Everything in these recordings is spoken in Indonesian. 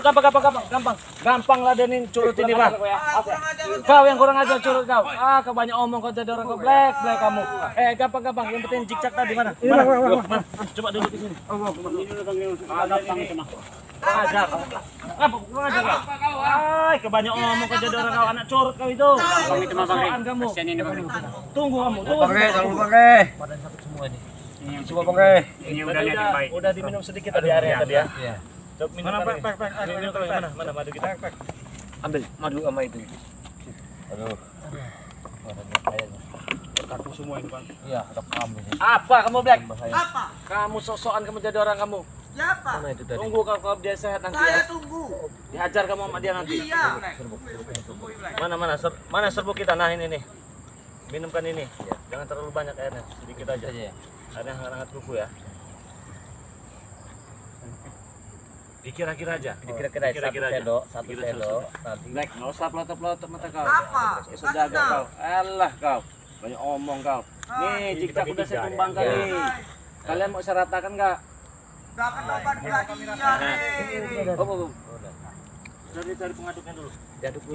Gampang ladenin curut ini, Bang. Kau yang kurang ajar curut kau. Kau banyak omong kau jadi orang kau black kamu. Gampang. Yang penting zigzag tadi mana? Mana? Coba duduk di sini. Gampang itu mah. Ajar. Kurang ajar kau. Kebanyak omong kau jadi orang kau anak curut kau itu. Bang itu mah Bang. Kasihan ini Bang. Tunggu kamu. Badan sakit semua ini. Coba Bang. Ini udah diminum sedikit tadi airnya tadi ya. Iya. Coba minum mana? Mana madu kita? Ambil madu sama itu. Aduh. Kaku semua ini, Bang. Iya, rekam ini. Apa kamu, Black? Apa? Kamu sosokan kamu jadi orang kamu. Siapa? Mana itu tadi? Tunggu kalau dia sehat nanti Saya ya. tunggu. Dihajar kamu sama dia nanti. Iya. Mana serbuk kita? Nah ini nih. Minumkan ini. Jangan terlalu banyak airnya, sedikit aja. Airnya hangat-hangat kuku ya. Dikira-kira aja. Dikira-kira satu sendok. Nanti Black, nggak usah pelotot-pelotot mata kau. Apa? Sudah kau. Alah kau. Banyak omong kau. Nih, zigzag udah saya tumbangkan nih. Kalian mau saya ratakan nggak? Gak akan dapat lagi. Oh. Cari pengaduknya dulu.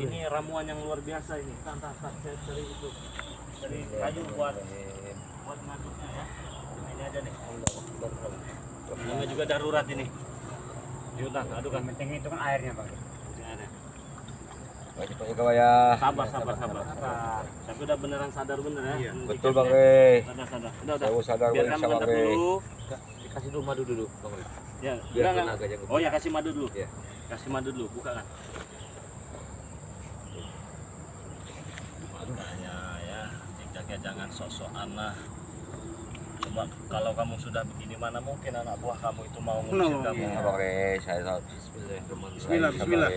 Ini ramuan yang luar biasa ini. Saya cari itu. Dari kayu buat ngaduknya ya. Ini aja nih. Namanya juga darurat ini. Diutang, adukan. Penting itu kan airnya Bang. Banyak kau ya. Sabar. Tapi udah beneran sadar bener ya. Iya, betul Bang. Sadar. Saya mau sadar Biar Bang kamu sama mantap Bang. dulu. Dikasih dulu madu dulu Bang. Ya, Biar enggak. tenaganya ngebut. Oh ya, kasih madu dulu. Iya. Kasih madu dulu, buka kan. Makanya ya, zigzagnya jangan sok-sokan lah. Coba kalau kamu sudah begini, mana mungkin anak buah kamu itu mau ngusir kamu. Ya Bang, saya Bismillah.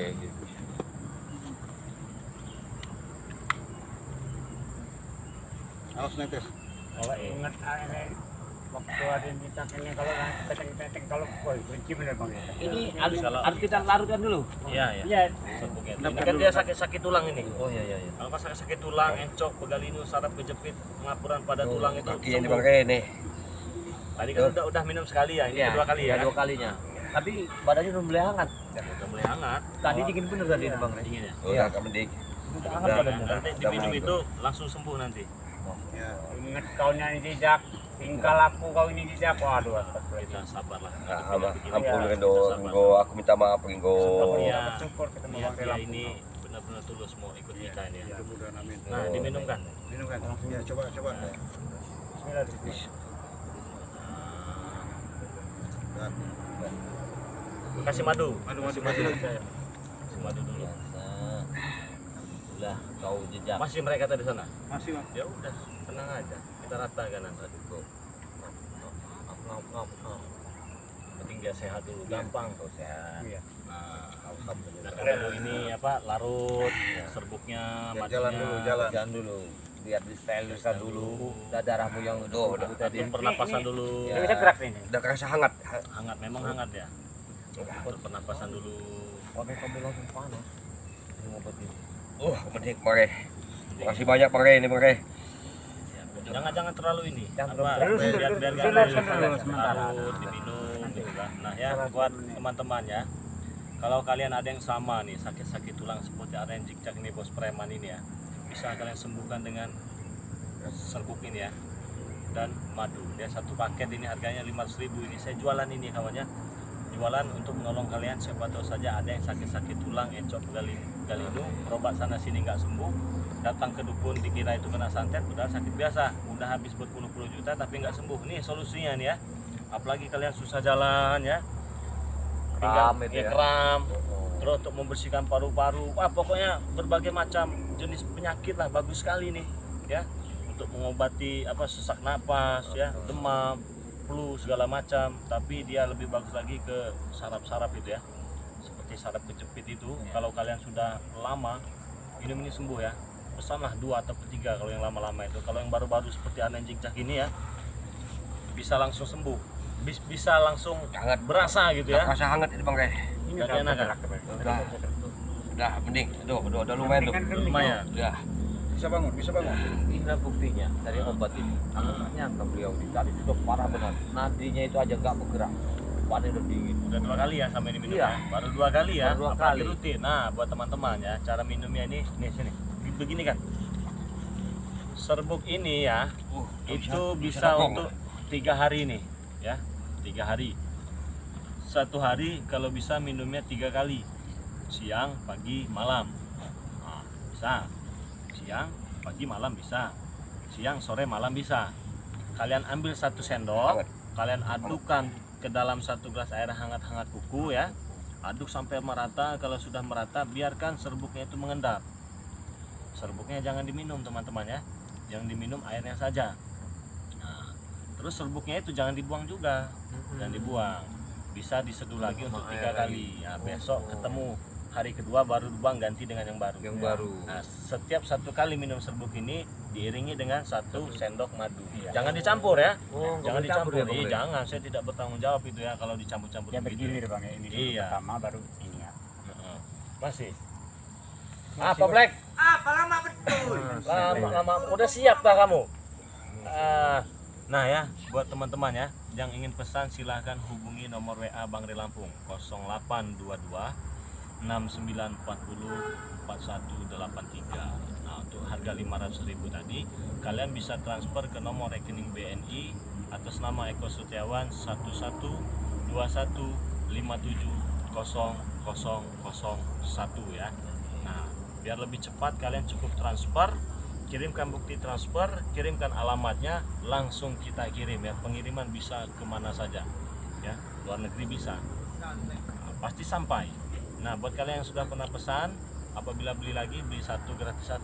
Awas netes. Oh, Ingat airnya waktu ada yang kita ini kalau peteng-peteng kalau benci bener Bang. ini harus kita larutkan dulu. Iya. Iya. Serbuknya. Ini kan dia sakit tulang ini. Oh iya. Kalau pas sakit tulang, encok, pegalinu, saraf kejepit, pengapuran pada tulang itu Kaki ini sembuh. Bang nih. Tadi kan udah minum sekali ya, ini kedua kali ya. Dua kalinya. Tapi badannya udah mulai hangat. Udah mulai hangat. Tadi dingin bener tadi ini Bang. Dingin ya. Iya, kamu dik. Hangat badannya. Nanti diminum itu langsung sembuh nanti. Ya, ingat kau nyanyi jejak. Tinggal aku kau ini jejak. Waduh, astagfirullah. Kita sabarlah. Ampun Ringo, aku minta maaf Ringo. Iya. Syukur ketemu Iya, Bang dia Rela. ini benar-benar tulus mau ikut kita ini ya. Mudah-mudahan amin. Nah, diminumkan. Minum kan? Ya, coba. Bismillah. Kasih madu. Kasih Kasih madu dulu. Udah kau jejak. Masih mereka tadi sana. Masih Bang. Ya udah, tenang aja. Kita ratakan nanti. Penting dia sehat dulu, gampang kau sehat. Iya. Nah, kalau ini apa larut serbuknya, madunya, Jalan dulu. Biar disterilkan dulu. Darahmu yang udah tadi. atur pernapasan dulu. Ini bisa gerak nih. Udah kerasa hangat. Hangat, memang hangat ya. Atur pernapasan dulu. Pakai kamu langsung panas. Ini obat ini. Mending Bang. Makasih banyak Bang ini Bang. Jangan terlalu ini. Jangan Apa, terlalu. biar Sementara. larut, diminum gitu kan. Nah ya buat teman-teman ya, kalau kalian ada yang sama nih sakit-sakit tulang seperti ada yang zigzag ini bos preman ini ya, bisa kalian sembuhkan dengan serbuk ini ya dan madu. Dia satu paket ini harganya 500.000. Ini saya jualan ini kawannya, jualan untuk menolong kalian. Siapa tahu saja ada yang sakit-sakit tulang, encok, galinu, berobat sana sini nggak sembuh, datang ke dukun dikira itu kena santet, udah sakit biasa, udah habis berpuluh-puluh juta tapi nggak sembuh. Nih solusinya nih ya, apalagi kalian susah jalan ya, Kram itu ya. kram, terus untuk membersihkan paru-paru, pokoknya berbagai macam jenis penyakit lah, bagus sekali nih ya, untuk mengobati apa sesak napas ya, demam, flu segala macam. Tapi dia lebih bagus lagi ke saraf-saraf itu ya, seperti saraf kejepit itu. Kalau kalian sudah lama minum ini sembuh ya, pesanlah 2 atau 3 kalau yang lama-lama itu. Kalau yang baru-baru seperti anen zigzag ini ya, bisa langsung sembuh, bisa langsung Hangat. berasa gitu ya. Kerasa hangat ini Bang. Ini Dan enak kan? Udah mending. Udah lumayan tuh. Lumayan. Udah. Bisa bangun. Inilah buktinya dari obat ini. Aku nggak nyangka beliau ini tadi sudah parah benar. Nadinya itu aja nggak bergerak. Tempatnya udah dingin. Udah 2 kali ya sampai diminum Iya. ya? Baru 2 kali ya? Baru 2 apalagi kali. rutin. Nah, buat teman-teman ya, cara minumnya ini sini. Begini kan. Serbuk ini ya, itu bisa untuk 3 hari nih ya. 3 hari. 1 hari kalau bisa minumnya 3 kali. Siang, pagi, malam. Nah, bisa. Siang, pagi, malam bisa. Siang, sore, malam bisa. Kalian ambil 1 sendok, kalian adukkan ke dalam 1 gelas air hangat-hangat kuku ya. Aduk sampai merata. Kalau sudah merata, biarkan serbuknya itu mengendap. Serbuknya jangan diminum teman-teman ya. Yang diminum airnya saja. Nah, terus serbuknya itu jangan dibuang juga. Jangan dibuang. Bisa diseduh lagi untuk 3 kali. Ya, besok ketemu hari kedua baru dibuang, ganti dengan yang baru. Yang baru. Nah, setiap 1 kali minum serbuk ini diiringi dengan 1 sendok madu. Jangan dicampur ya. Oh, Jangan dicampur. ya, Iya, jangan. Saya tidak bertanggung jawab itu ya kalau dicampur-campur Ya begitu. bergilir bang ya, ini dulu Iya. pertama baru ini ya. Heeh. Masih. Apa Black? Apa lama betul? Lama udah siap dah kamu. Nah ya, buat teman-teman ya yang ingin pesan silahkan hubungi nomor WA Bang Ri Lampung 0822 6940 4183. Nah, untuk harga 500.000 tadi kalian bisa transfer ke nomor rekening BNI atas nama Eko Setiawan 1121570001 ya. Nah, biar lebih cepat kalian cukup transfer, kirimkan bukti transfer, kirimkan alamatnya, langsung kita kirim ya. Pengiriman bisa kemana saja ya, luar negeri bisa. Nah, pasti sampai. Nah, buat kalian yang sudah pernah pesan, apabila beli lagi beli 1 gratis 1,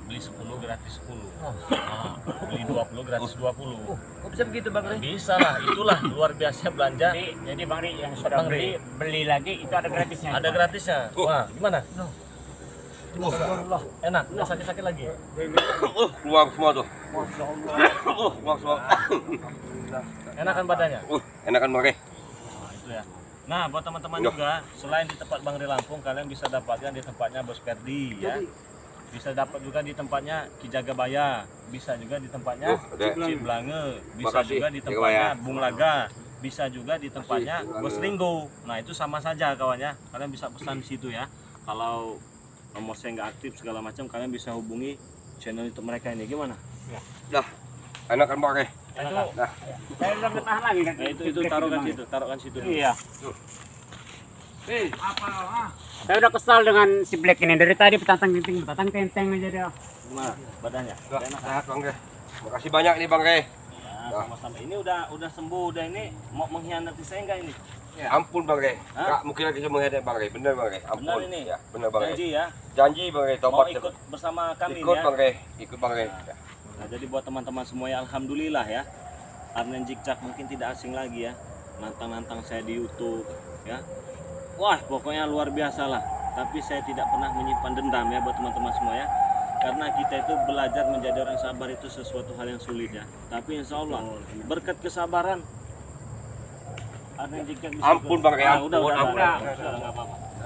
beli 10 gratis 10, nah, beli 20 gratis 20. Kok bisa begitu Bang Ri? Bisa lah, itulah luar biasa belanja. Jadi bang Ri yang sudah Bang Ri. beli lagi itu ada gratisnya. Ada gratisnya. Wah, gimana? Enak, nggak sakit-sakit lagi. Keluar semua tuh. Masya Allah. Keluar semua. Enakan badannya. Enakan Bang Ri. Nah, itu ya. Nah, buat teman-teman juga, selain di tempat Bang Ri Lampung, kalian bisa dapatkan di tempatnya Bos Perdi ya. Bisa dapat juga di tempatnya Ki Jagabaya, bisa juga di tempatnya ada. Ciblange, bisa Makasih, juga di Jagabaya. tempatnya Bung Laga, bisa juga di tempatnya Bos Ringo. Nah, itu sama saja kawannya. Kalian bisa pesan di situ ya. Kalau nomor saya nggak aktif segala macam, kalian bisa hubungi channel YouTube mereka ini. Gimana? Dah. Enakan Bang Ri. Enak. Nah, Saya udah tahan lagi kan. Nah, itu taruhkan situ dulu. Iya. Apa? Saya udah kesal dengan si Black ini dari tadi petantang tenteng aja dia. Gimana badannya? Dah, Enak? sehat Bang Ri. Makasih banyak nih Bang Ri. Ya, sama-sama. Ini udah sembuh, udah ini mau mengkhianati saya enggak ini? Ampun Bang Ri. Hah? Enggak mungkin lagi saya menghadap Bang Ri. Bener Bang Ri. Ampun. Benar ini? Ya, bener Bang Ri. Janji ya, Janji Bang Ri, mau tobat. ikut bersama kami Ikut ya. Bang Ri. Ikut Bang Ri. Nah, jadi buat teman-teman semua ya, alhamdulillah ya. Arnen Jikcak mungkin tidak asing lagi ya. Nantang-nantang saya di YouTube ya. Wah, pokoknya luar biasa lah. Tapi saya tidak pernah menyimpan dendam ya buat teman-teman semua ya. Karena kita itu belajar menjadi orang sabar itu sesuatu hal yang sulit ya. Tapi insya Allah berkat kesabaran Arnen Jikcak bisa Ampun, ikut. Bang, ya, Udah, ampun, ampun. nggak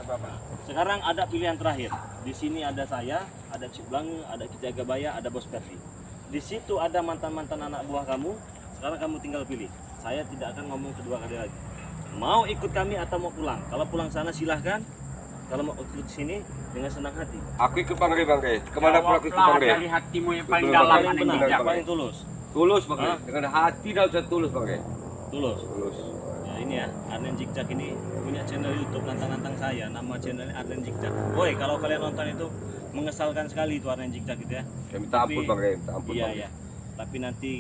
apa-apa. Sekarang ada pilihan terakhir. Di sini ada saya, ada Ciblange, ada Ki Jagabaya, ada Bos Perdi. Di situ ada mantan-mantan anak buah kamu. Sekarang kamu tinggal pilih. Saya tidak akan ngomong kedua kali lagi. Mau ikut kami atau mau pulang? Kalau pulang sana silahkan. Kalau mau ikut sini dengan senang hati. Aku ikut Bang Ri Bang Ri. Kemana pun aku ikut Bang Ri. Dari hatimu yang paling Betul, dalam Bang. Paling Arnen benar, Jikcak. paling tulus. Tulus Bang Ri. Hah? Dengan hati dan saya tulus Bang Ri. Tulus. Tulus. Ya ini ya, Arnen Jikcak ini punya channel YouTube nantang-nantang saya. Nama channelnya Arnen Jikcak. Woi, kalau kalian nonton itu mengesalkan sekali itu Arnen Jikcak gitu ya. Saya minta ampun Tapi- Bang Ri. Minta ampun Iya Bang Ri. ya. Tapi nanti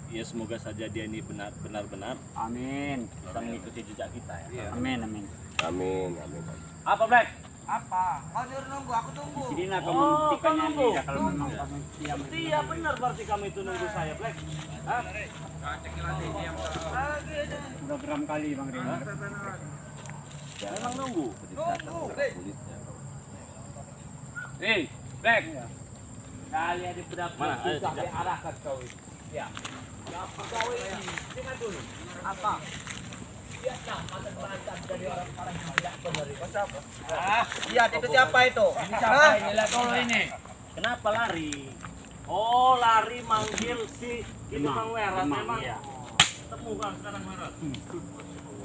ya semoga saja dia ini benar-benar Amin. bisa mengikuti jejak kita ya. Amin. Amin. Amin. Amin. Apa Black? Apa? Kau nyuruh nunggu, aku tunggu. Sini lah Oh, kamu membuktikannya kamu nunggu. dia kalau memang kamu setia. Iya benar berarti kamu itu nunggu saya Black. Hah? Udah berapa kali Bang Ri? Memang nunggu. Hei, Black. Kalian di pedap Mana? Ayo, sampai Jikcak. arahkan kau ini. Ya. Ya pegawai ini. Dengar dulu. Apa? Iya, itu siapa itu? Hah? Inilah kau ini. Kenapa lari? Oh lari manggil si itu Bang Werat memang. Iya. maksudmu kau sekarang marah?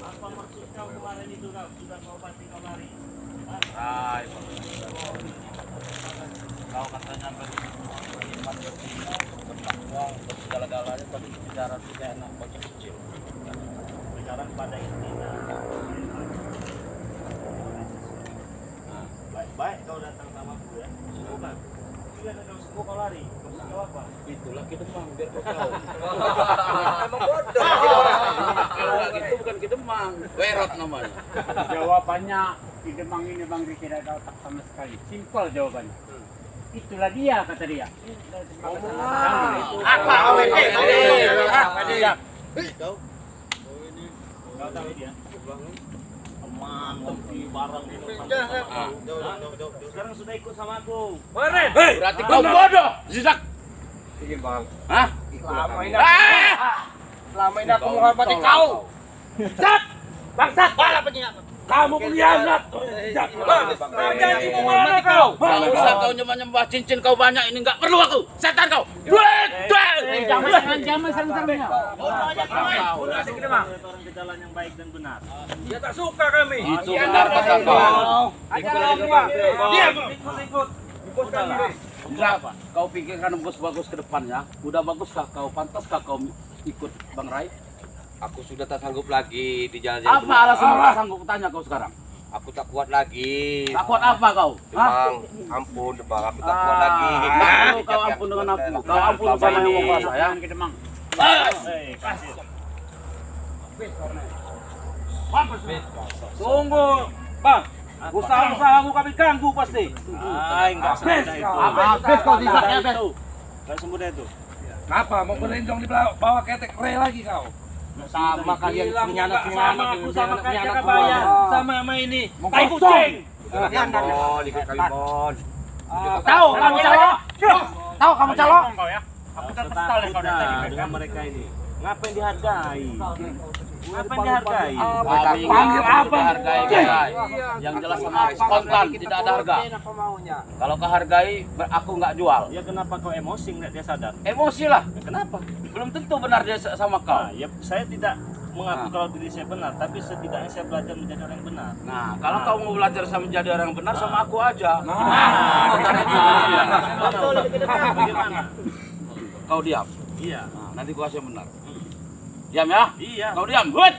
Apa maksud kau kemarin itu kau? Sudah kau pasti kau lari. Rai, Kau katanya uang segala-galanya tapi bicara tidak enak bocah kecil. Bicara pada intinya. Nah, baik-baik kau datang sama aku ya. Sembuhkan. Bila kau sembuh kau lari. Kau apa? Itulah Kidemang biar kau tahu. Emang bodoh. Kalau gitu bukan Kidemang, Werot namanya. Jawabannya di Demang ini Bang Ri tidak ada otak sama sekali. Simpel jawabannya. Itulah dia kata dia. Kau tahu dia? Teman, kopi, barang gitu. Sekarang sudah ikut sama aku. Berarti kau bodoh, Zizak. Ingin bang. Hah? Selama ini aku menghormati kau. Bangsat! Kamu pengkhianat. Janji mau mana kau? Kalau usah kau nyembah-nyembah cincin kau banyak ini enggak perlu aku. Setan kau. Duit! Jangan sang-sangnya. Orang ke jalan yang baik dan benar. Dia tak suka kami. Itu benar kata kau. Ikut. Boskan diri. Zizak, kau pikirkan bagus ke depannya. Udah baguskah kau? Pantaskah kau ikut Bang Rai? Aku sudah tak sanggup lagi di jalan-jalan. Apa alasan kau sanggup tanya kau sekarang? Aku tak kuat lagi. Takut apa kau? Hah? Bang, ampun, Bang. Aku tak kuat lagi. Kau ampun dengan aku. Kau ampun sama yang mau kuasa ya. Ke Demang. Kasih. Tunggu, Bang. Usaha-usahamu kami ganggu pasti. Enggak semudah itu. Habis kau Zizak ya, Bes. Enggak semudah itu. Kenapa? Mau berlindung di bawah ketek rel lagi kau? Sama kalian Sama aku sama kayak Jakabayan. Sama ini. Tai kucing. Kalimon, ikut Kalimon. Tahu kamu calo? Tahu kamu calo? Kau ya. Aku tak kesal kau datang dengan mereka ini. Ngapain dihargai? Ngapain dihargai? Panggil apa? Hargai. Yang jelas sama spontan, tidak ada harga. Kalau kau hargai, aku nggak jual. Ya kenapa kau emosi nggak dia sadar? Emosi lah. Ya, kenapa? Belum tentu benar dia sama kau. Nah, ya saya tidak mengaku kalau diri saya benar, tapi setidaknya saya belajar menjadi orang yang benar. Nah, kalau kau mau belajar sama menjadi orang yang benar, sama aku aja. Bagaimana? Kau diam. Iya. Nah, nanti gua kasih yang benar. Diam ya? Iya. Kau diam. Hut!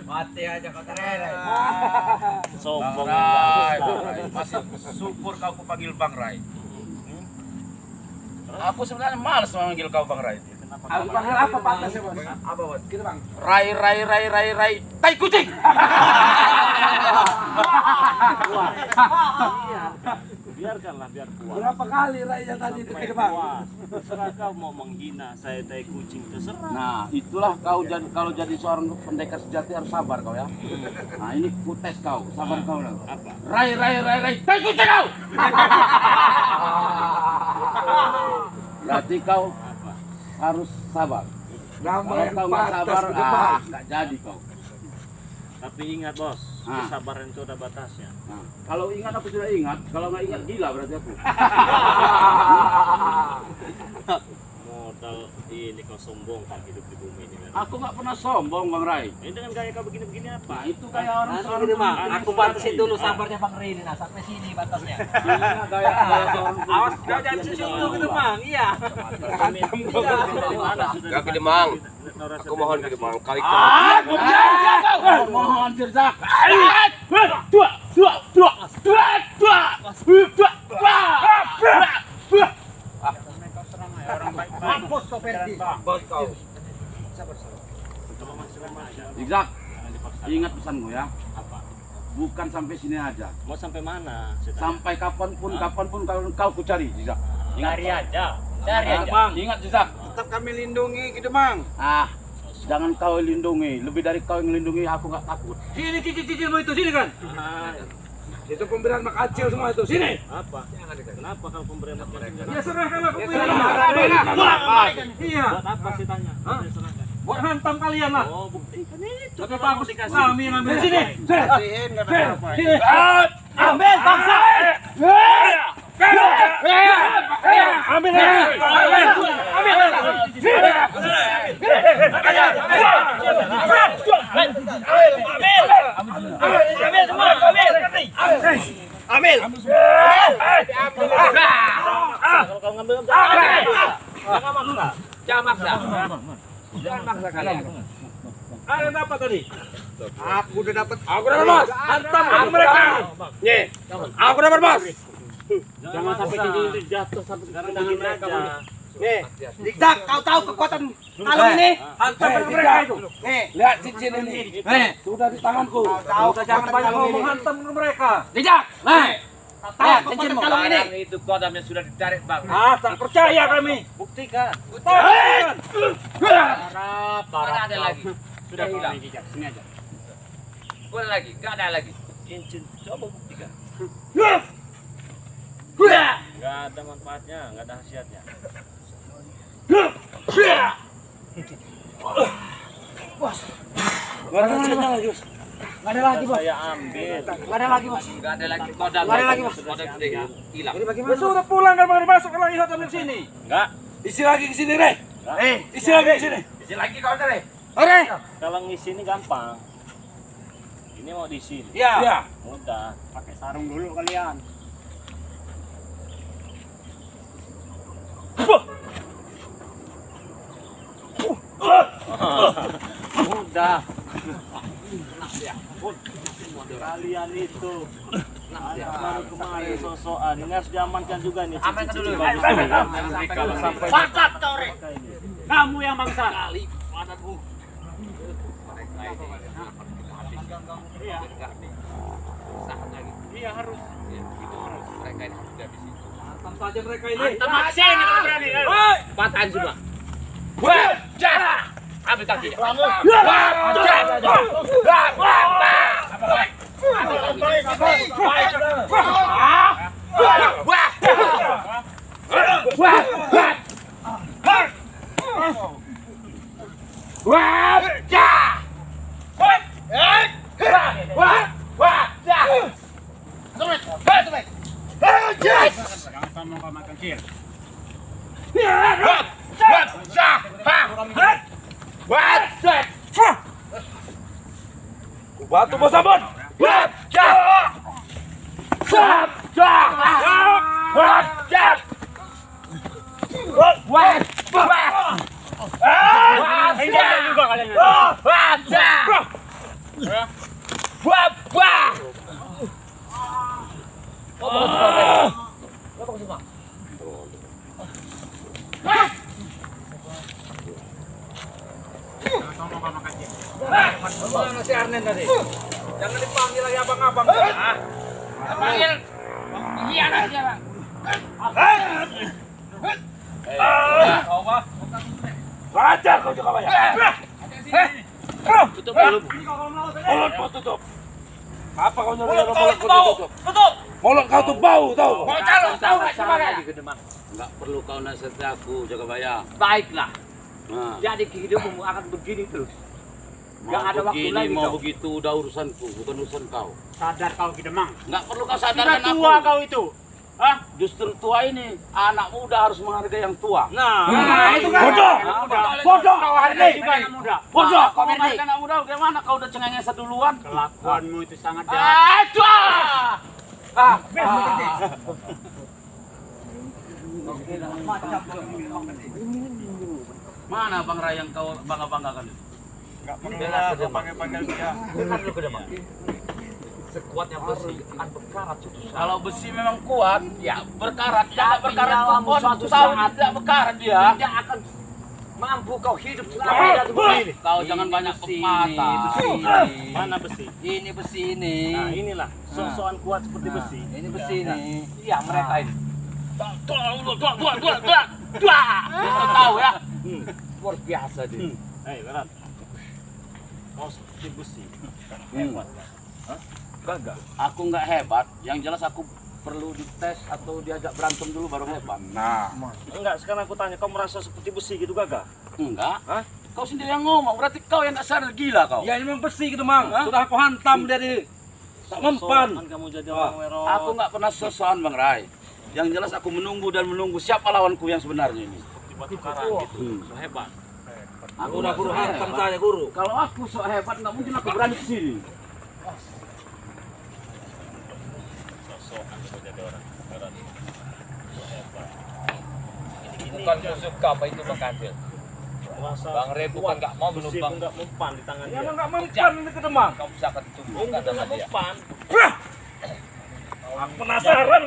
Mati aja kau terere. Sombong. Masih syukur kau ku panggil Bang Rai. Aku sebenarnya malas memanggil kau Bang Rai. Aku panggil apa pantasnya, Bos? Apa, Bos? Kita, Bang. Rai, tai kucing. Biarkanlah biar puas. Berapa kali rakyat tadi itu ke depan? Puas. Terserah kau mau menghina saya tai kucing terserah. Nah, itulah kau jadi kalau jadi seorang pendekar sejati harus sabar kau ya. Nah, ini ku tes kau, sabar kau lah. Apa? Rai, tai kucing kau. Berarti kau Apa? harus sabar. Nama Kalau yang kau nggak pantas sabar, ke depan. nggak jadi kau. Tapi ingat bos, Ah. kesabaran itu ada batasnya. Nah, kalau ingat aku sudah ingat, kalau nggak ingat gila berarti aku. Modal ini kau sombongkan hidup di bumi ini. Aku nggak pernah sombong Bang Rai. Ini dengan gaya kau begini-begini apa? Nah, itu kayak orang seorang Aku batasin dulu sabarnya Bang Rini. Nah, sampai sini batasnya. gaya seorang Awas jangan situ gitu, Bang. Iya. Gak ke Demang. Aku mohon ke Demang. Kali mohon Zizak. Mampus kau Ferdi. Bos kau. Zizak, ingat pesanku ya. Apa? Bukan sampai sini aja. Mau sampai mana? Saya tanya. Sampai kapanpun kau ku cari, Zizak. Cari aja. Ingat Zizak. Tetap kami lindungi ke Demang. Jangan kau lindungi. Lebih dari kau yang lindungi, aku nggak takut. Sini cicil-cicilmu itu, sini kan? Itu pemberian mak kecil semua itu, sini. Apa? Kenapa kau pemberian makan? Ya serahkan aku punya. Iya. Buat apa sih tanya? Saya serahkan. Buat hantam kalian lah. Oh, buktikan itu. Tapi Kenapa bagus dikasih? kami yang ambil sini. Kasihin kata apa? Sini. Ambil bangsa. Ambil. Kalau ngambil jangan maksa. Jangan maksa. Jangan maksa kalian. Ada apa tadi? Aku udah dapat bos. Hantam ke mereka. Nih. Aku dapat bos. Jangan sampai gini jatuh sampai ke tangan mereka. Nih. Zigzag, kau tahu kekuatan kalung ini? Hantam ke mereka itu. Nih, lihat cincin ini. Nih, sudah di tanganku. Tahu Jangan banyak ngomong, hantam ke mereka. Zigzag. Nih. Tahu kekuatan kalung ini? Barang itu kodam yang sudah ditarik bang. Ah, tak percaya kami. Buktikan. Mana ada lagi? Sudah hilang. kami jejak. Sini aja. Boleh lagi? Gak ada lagi. Cincin, coba buktikan. Nggak ada manfaatnya, nggak ada khasiatnya. Gak ada lagi, bos. Saya ambil. Gak ada lagi, bos. Gak ada lagi kodam. Gak ada lagi, Mas. Kodam sudah hilang. Jadi Ya bagaimana? sudah pulang kan baru masuk kalau lihat ambil sini. Enggak. Isi lagi ke sini, Re. Isi lagi ke sini. Isi lagi kau Re. Re. Kalau ngisi ini gampang. Ini mau di sini. Iya. Mudah. Pakai sarung dulu kalian. Mudah. Kalian itu baru kemarin sosokan. Ini harus diamankan juga nih. Amankan dulu. Bagus ini. Kalau sampai Bakat kau, Re. Kamu yang bangsa. Iya harus. Mereka ini sudah di situ. Hantam saja mereka ini. Maksin kalau berani. Patahan semua. Ambil kakinya. Jangan sama kau makan kir. Batu bos Ambon. Hindari juga kalian. Jangan sama kau makan kir. Mana si Arnen tadi? Jangan dipanggil lagi abang-abang. Panggil. Iya aja bang. Raja kau juga banyak. Tutup dulu. Mulutmu tutup. Apa kau nyuruh mulutku ditutup? Tutup. Mulut kau tuh bau tahu? Mau calon tahu nggak sebagai? Enggak perlu kau nasihati aku, Jagabaya. Baiklah. Nah. Jadi hidupmu akan begini terus. Enggak ada waktu lagi mau begitu udah urusanku, bukan urusan kau. Sadar kau Kidemang. Enggak perlu kau Sudah sadarkan aku. tua kau itu. Hah? Justru tua ini anak muda harus menghargai yang tua. Nah, itu kan. Bodoh. Bodoh. Kau hargai juga anak muda. Bodoh, kau menghargai anak muda bagaimana? Kau udah cengengesan duluan. Kelakuanmu itu sangat jahat. Mana Bang Ray yang kau bangga-banggakan itu? Enggak perlu lah kau panggil-panggil dia. Sekuatnya besi akan berkarat. Kalau besi memang kuat, ya berkarat. Tidak berkarat pun suatu saat tidak berkarat dia. Tidak akan mampu kau hidup selama begini. Kau jangan banyak pepatah. mana besi? Ini besi ini. Nah, inilah sok-sokan kuat seperti besi. Ini besi ini. Iya mereka ini. Kau tahu ya? Luar biasa dia. Hei, berat. Kau seperti besi. Hebat. Gagah. Aku nggak hebat. Yang jelas aku perlu dites atau diajak berantem dulu baru hebat. Nah, Enggak, sekarang aku tanya, kau merasa seperti besi gitu gagah? Enggak. Kau sendiri yang ngomong. Berarti kau yang nggak sadar gila kau. ya ini memang besi gitu, Mang. Hah? Sudah aku hantam dia di tak mempan. Sosokan kamu jadi orang wero. Aku nggak pernah sosokan Bang Rai. Yang jelas aku menunggu dan menunggu siapa lawanku yang sebenarnya ini. Tiba tukaran gitu. So hebat. Aku Udah guru hantam saja guru. Kalau aku sok hebat nggak mungkin aku berani ke sini. Sosokan sebagai ada orang. Berat. So hebat. Bukan suka apa itu Bang Kancil. Kuasa Bang Re bukan nggak mau besi menumpang. pun nggak mempan di tangan Ya dia. enggak mempan ini ke Demang. Kamu bisa akan ditumbuhkan Nggak sama dia. mempan. Aku penasaran,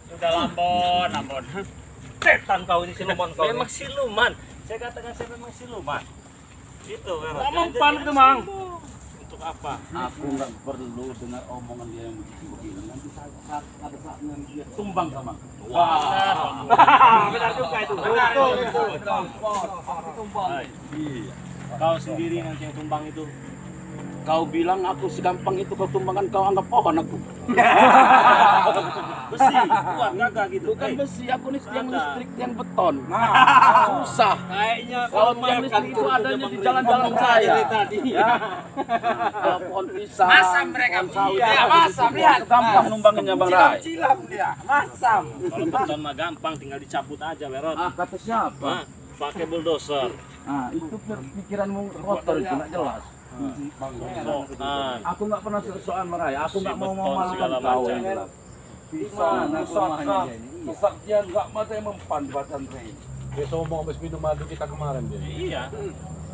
Sudah Lambon. Setan kau ini siluman kau. Memang siluman. Saya katakan saya memang siluman. Itu Berat. Enggak mempan itu, Mang. Untuk apa? Aku nggak perlu dengar omongan dia yang begini. Nanti saat ada saatnya dia tumbang sama aku. Wah. Benar juga itu. Hai. Kau sendiri nanti yang tumbang itu. Kau bilang aku segampang itu kau tumbangkan, kau anggap pohon aku. Besi, kuat gagah gitu. Bukan Hei, besi, aku nih tiang Ada. listrik, tiang beton. Nah, Susah. kayaknya Kalau tiang listrik itu adanya di jalan-jalan saya. tadi. Ya. Kalau pohon pisang. Masam mereka. pohon sawit, Iya, itu masam, lihat. gampang numbanginnya Bang Rai. Cilam dia. Masam. Kalau beton mah gampang, tinggal dicabut aja, Berot. Ah, kata siapa? Nah, pakai bulldozer. Ah, itu pikiranmu kotor itu nggak jelas. Sosokan. Aku nggak pernah sok-sokan Bang Rai. Aku nggak mau Beton memalukan segala kau. macam. yang jelas. Mana rumahnya dia ini? Kesaktian enggak mata yang mempan badan Rey. Dia sombong habis minum madu kita kemarin dia. Iya.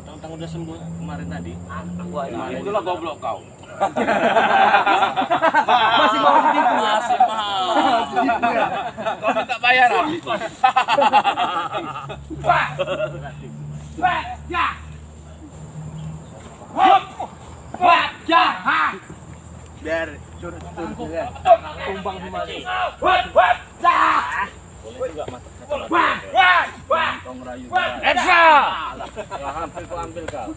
Tentang udah sembuh kemarin tadi. Nah, itulah goblok kau. Masih mau begitu. Masih mahal. Kau minta bayaran. Biar curut ya. Tumbang semua nih. Boleh juga mata Kau ngerayu. Lah, hampir ku ambil kau.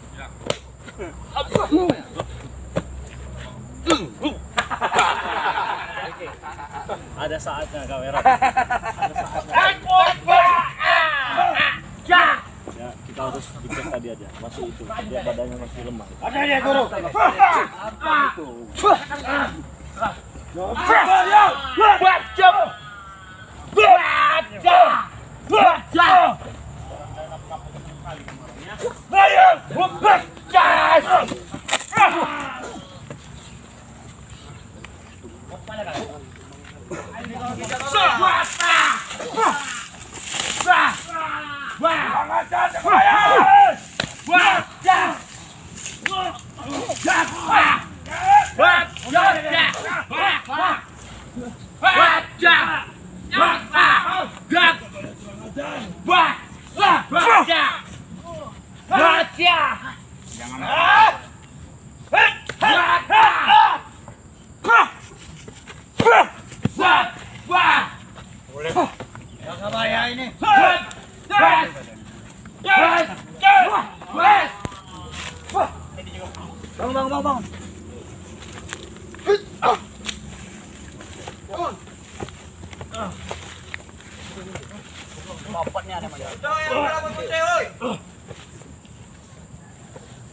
Ada saatnya kau Berot. Ya, kita harus dicek tadi aja. Masih itu, dia badannya masih lemah. Ada dia guru. Bang.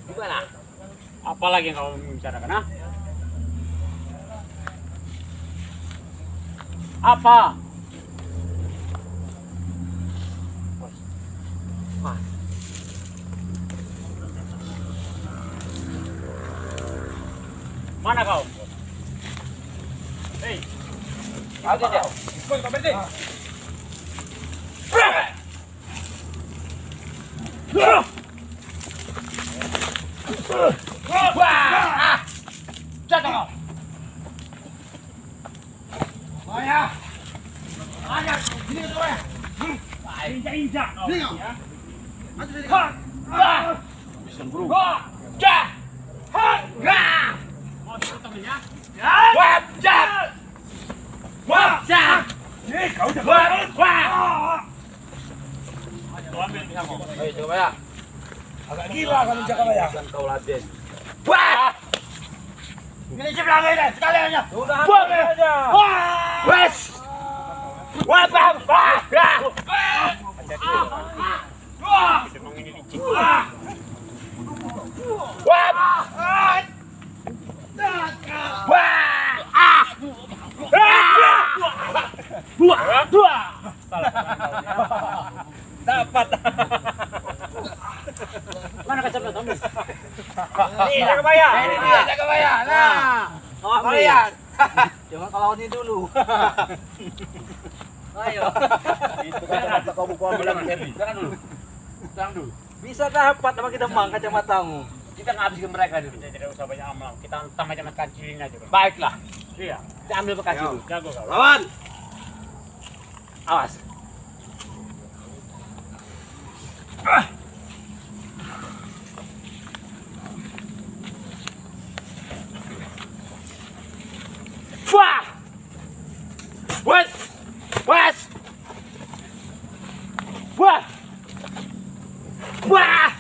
Gimana? Apa lagi yang kamu bicarakan? Ha? Apa? Mana kau? Hei, Ada dia. Ikut kau berhenti. Jatuh kau. Maya. Maya, sini tu Maya. Injak-injak kau. Sini kau. Maju sini kau. Bisa bro. Jah. Ha. mau ikut temennya? Wajah. Wajah. Ni kau jangan. Wah. Tuh ambil bisa mau. Ayo coba ya. Agak gila kamu jaga Maya. Kan kau laden. Wah. Ini sebelah ini sekalian aja. Sudah Buang aja. Wah. Wes. Wah, bang. Wah. Wah. Memang ini licik. Wah. Wah. Wah. Dua. Dapat. Mana kacamata kamu? Jaga bayar. Ini dia jaga bayar. Nah. Kalian. Jangan kalau ini dulu. Ayo. Itu kacamata kamu kau bilang Henry. Jangan dulu. Jangan dulu. Bisa dapat sama kita mang kacamatamu. Kita ngabisin mereka dulu. Kita tidak usah banyak amal. Kita hantam aja makan cilin aja. Bang. Baiklah. Iya. Kita ambil bekas dulu. Jago kau. Lawan. Awas. Wah! Wes! Wes! Wah! Wah!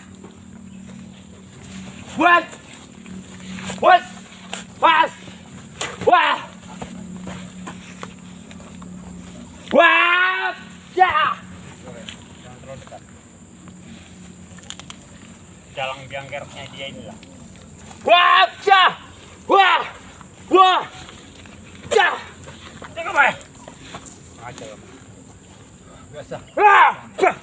Wes! Wes! Wes! Wah! Wah! Ya! Jangan terlalu dekat. Jalan biangkernya dia inilah. Wah! Ya! Wah! Wah! Ya! Jaga bayar. Aja. Biasa. Ah! Ya!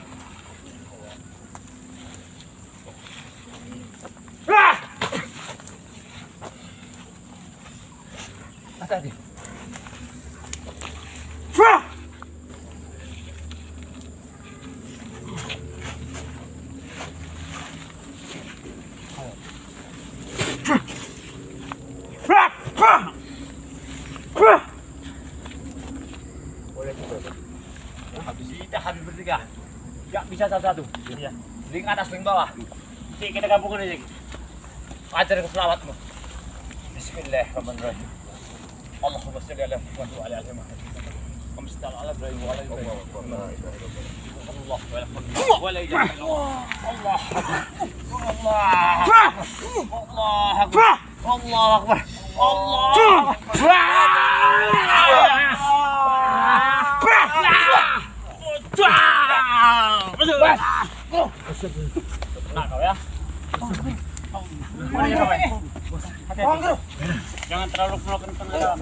Ah! Hati-hati. Ah! Habis kita habis bertiga. Gak bisa satu-satu. Iya. Link atas, link bawah. Cik, kita gabungkan aja. Ajar ke selawatmu. Bismillahirrahmanirrahim. Allahumma shalli ala Muhammad wa ala ali Muhammad. Allahumma ala Ibrahim wa ala Ibrahim. Allah wa la ilaha illallah. Allah. Allah. Allah akbar. Allah akbar. Allah Nah, kau ya. Mana kau? Hati-hati. Jangan terlalu kencang dalam.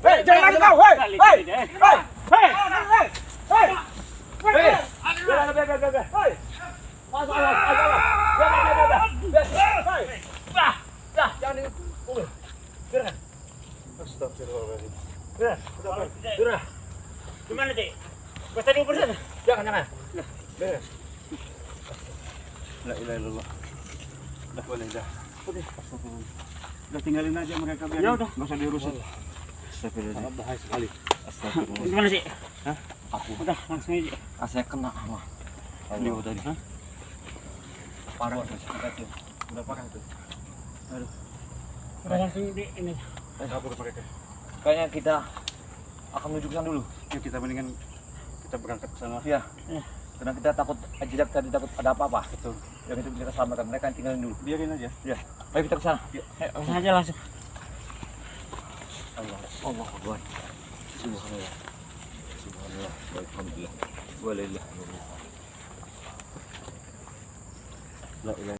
Hei, jangan kau. Hei, hei, hei, hei, hei. Gimana, Cik? Bisa dulu persen. Jangan, jangan. La ilaha illallah. Dah boleh dah. Udah tinggalin aja mereka biar. Ya udah. Enggak usah diurusin. Astagfirullah. Bahaya sekali. Astagfirullah. Gimana, Cik? Hah? Aku. Udah, langsung aja. Saya kena sama beliau tadi. Parah tuh. Udah parah tuh. Udah langsung di ini. Kabur mereka. Kayaknya kita akan menunjukkan dulu. Ya, kita mendingan kita berangkat ke sana. Iya. Karena kita takut jejak tadi takut ada apa-apa. Betul. Yang itu kita selamatkan mereka yang tinggalin dulu. Biarin aja. Ya. Ayo kita ke sana. Langsung aja langsung. Allah Akbar. Subhanallah. Subhanallah. Alhamdulillah. Walillah. La ilaha